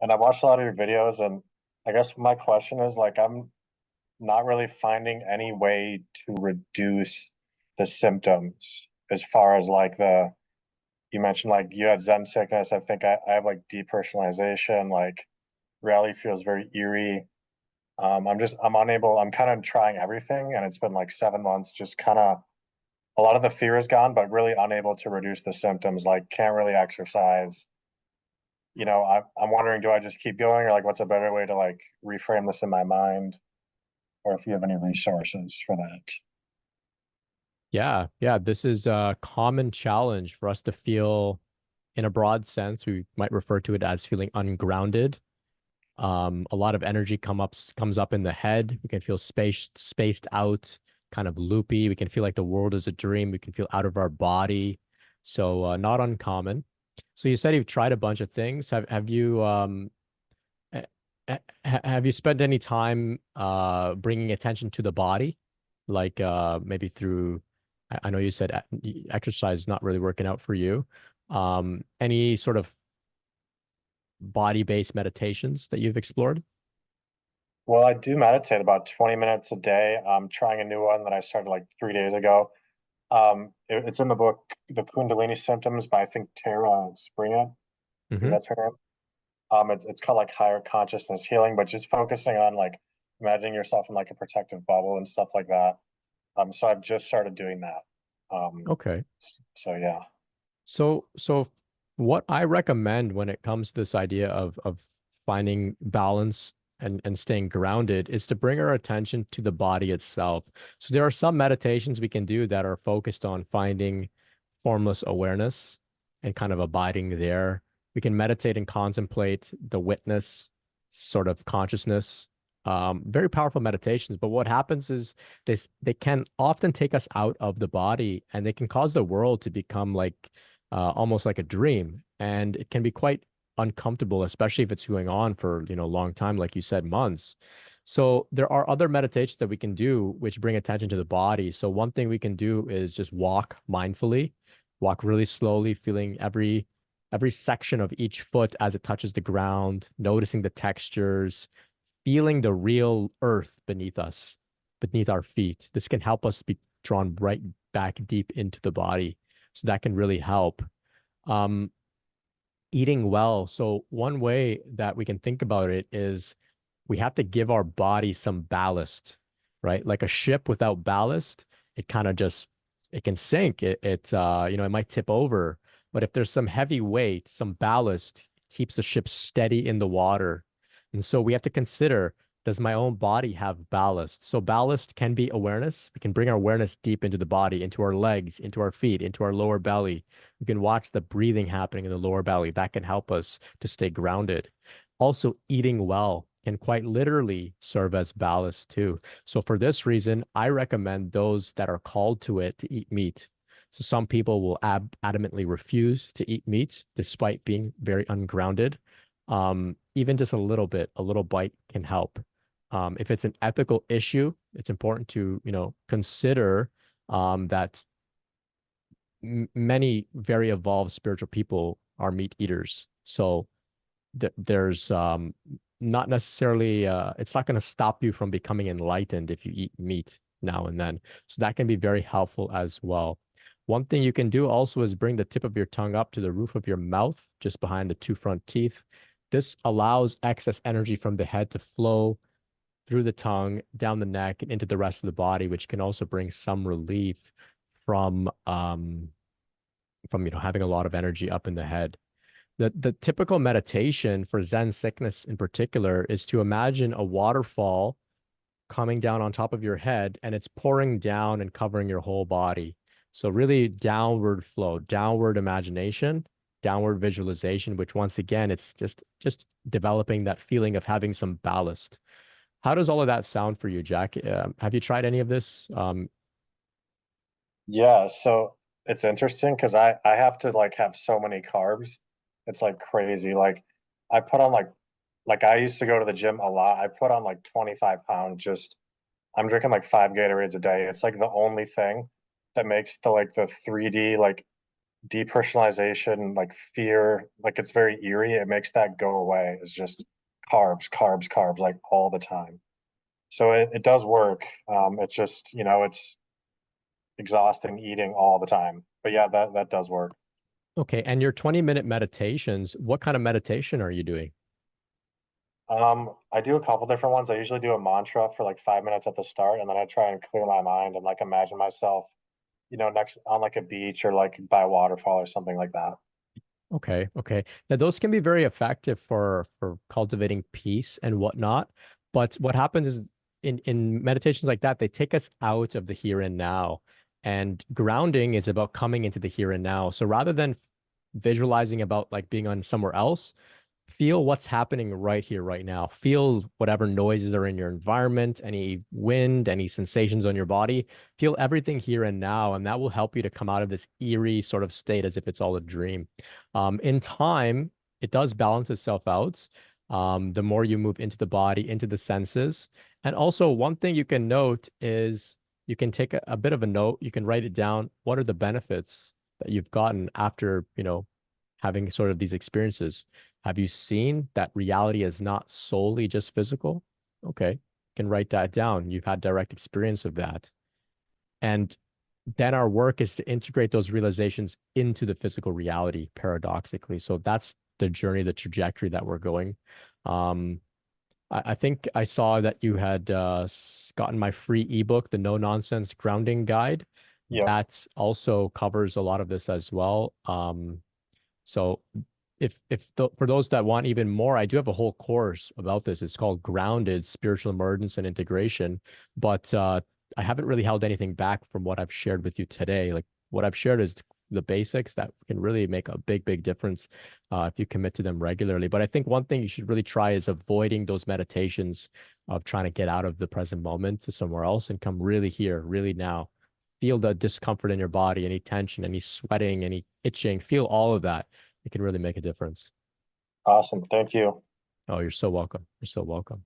And I watched a lot of your videos, and I guess my question is like, I'm not really finding any way to reduce the symptoms as far as like you mentioned like you had Zen sickness. I think I have like depersonalization, like reality feels very eerie. I'm unable, I'm kind of trying everything, and it's been like 7 months, just kind of a lot of the fear is gone, but really unable to reduce the symptoms, like can't really exercise. I'm wondering, do I just keep going, or like what's a better way to like reframe this in my mind, or if you have any resources for that? Yeah, yeah, this is a common challenge for us to feel in a broad sense. We might refer to it as feeling ungrounded. A lot of energy comes up in the head. We can feel spaced out, kind of loopy. We can feel like the world is a dream. We can feel out of our body. So not uncommon. So you said you've tried a bunch of things. Have you eh, have you spent any time bringing attention to the body, like maybe through I know you said exercise is not really working out for you. Any sort of body-based meditations that you've explored? Well, I do meditate about 20 minutes a day. I'm trying a new one that I started like 3 days ago. It's in the book, The Kundalini Symptoms by I think Tara Springer. I think Hmm. that's her name. It's called like higher consciousness healing, but just focusing on like imagining yourself in like a protective bubble and stuff like that. So I've just started doing that. Okay. So yeah. So what I recommend when it comes to this idea of finding balance and staying grounded is to bring our attention to the body itself. So there are some meditations we can do that are focused on finding formless awareness and kind of abiding there. We can meditate and contemplate the witness sort of consciousness. Very powerful meditations, but what happens is they can often take us out of the body and they can cause the world to become like almost like a dream. And it can be quite uncomfortable, especially if it's going on for, a long time, like you said, months. So there are other meditations that we can do which bring attention to the body. So one thing we can do is just walk mindfully, walk really slowly, feeling every section of each foot as it touches the ground, noticing the textures, feeling the real earth beneath us, beneath our feet. This can help us be drawn right back deep into the body. So that can really help. Um, Eating well. So one way that we can think about it is we have to give our body some ballast, right? Like a ship without ballast, it kind of just it can sink. It might tip over. But if there's some heavy weight, some ballast keeps the ship steady in the water. And so we have to consider, does my own body have ballast? So ballast can be awareness. We can bring our awareness deep into the body, into our legs, into our feet, into our lower belly. We can watch the breathing happening in the lower belly. That can help us to stay grounded. Also, eating well can quite literally serve as ballast too. So for this reason, I recommend those that are called to it to eat meat. So some people will adamantly refuse to eat meat despite being very ungrounded. Even just a little bit, a little bite can help. If it's an ethical issue, it's important to, consider that many very evolved spiritual people are meat eaters. So there's not necessarily it's not going to stop you from becoming enlightened if you eat meat now and then. So that can be very helpful as well. One thing you can do also is bring the tip of your tongue up to the roof of your mouth, just behind the two front teeth. This allows excess energy from the head to flow through the tongue, down the neck, and into the rest of the body, which can also bring some relief from having a lot of energy up in the head. The typical meditation for Zen sickness in particular is to imagine a waterfall coming down on top of your head and it's pouring down and covering your whole body. So really downward flow, downward imagination, downward visualization, which once again, it's just developing that feeling of having some ballast. How does all of that sound for you, Jack? Have you tried any of this? Yeah, so it's interesting because I have to like have so many carbs. It's like crazy. Like I put on like I used to go to the gym a lot. I put on like 25 pounds just I'm drinking like 5 Gatorades a day. It's like the only thing that makes the like the 3D like depersonalization, like fear, like it's very eerie. It makes that go away. It's just carbs, carbs, carbs, like all the time. So it does work. It's just, it's exhausting eating all the time. But yeah, that does work. Okay, and your 20-minute meditations, what kind of meditation are you doing? I do a couple different ones. I usually do a mantra for like 5 minutes at the start, and then I try and clear my mind and like imagine myself, next on like a beach or like by a waterfall or something like that. Okay, okay. Now those can be very effective for cultivating peace and whatnot. But what happens is in meditations like that, they take us out of the here and now. And grounding is about coming into the here and now. So rather than visualizing about like being on somewhere else, feel what's happening right here, right now. Feel whatever noises are in your environment, any wind, any sensations on your body. Feel everything here and now, and that will help you to come out of this eerie sort of state as if it's all a dream. In time, it does balance itself out. The more you move into the body, into the senses. And also, one thing you can note is you can take a bit of a note, you can write it down. What are the benefits that you've gotten after, having sort of these experiences? Have you seen that reality is not solely just physical? Okay, you can write that down. You've had direct experience of that. And then our work is to integrate those realizations into the physical reality, paradoxically. So that's the journey, the trajectory that we're going. Um, I think I saw that you had gotten my free ebook, the No Nonsense Grounding Guide. Yep. That also covers a lot of this as well. So for those that want even more, I do have a whole course about this. It's called Grounded Spiritual Emergence and Integration. But I haven't really held anything back from what I've shared with you today. Like what I've shared is the basics that can really make a big, big difference if you commit to them regularly. But I think one thing you should really try is avoiding those meditations of trying to get out of the present moment to somewhere else and come really here, really now. Feel the discomfort in your body, any tension, any sweating, any itching, feel all of that. It can really make a difference. Awesome. Thank you. Oh, you're so welcome. You're so welcome.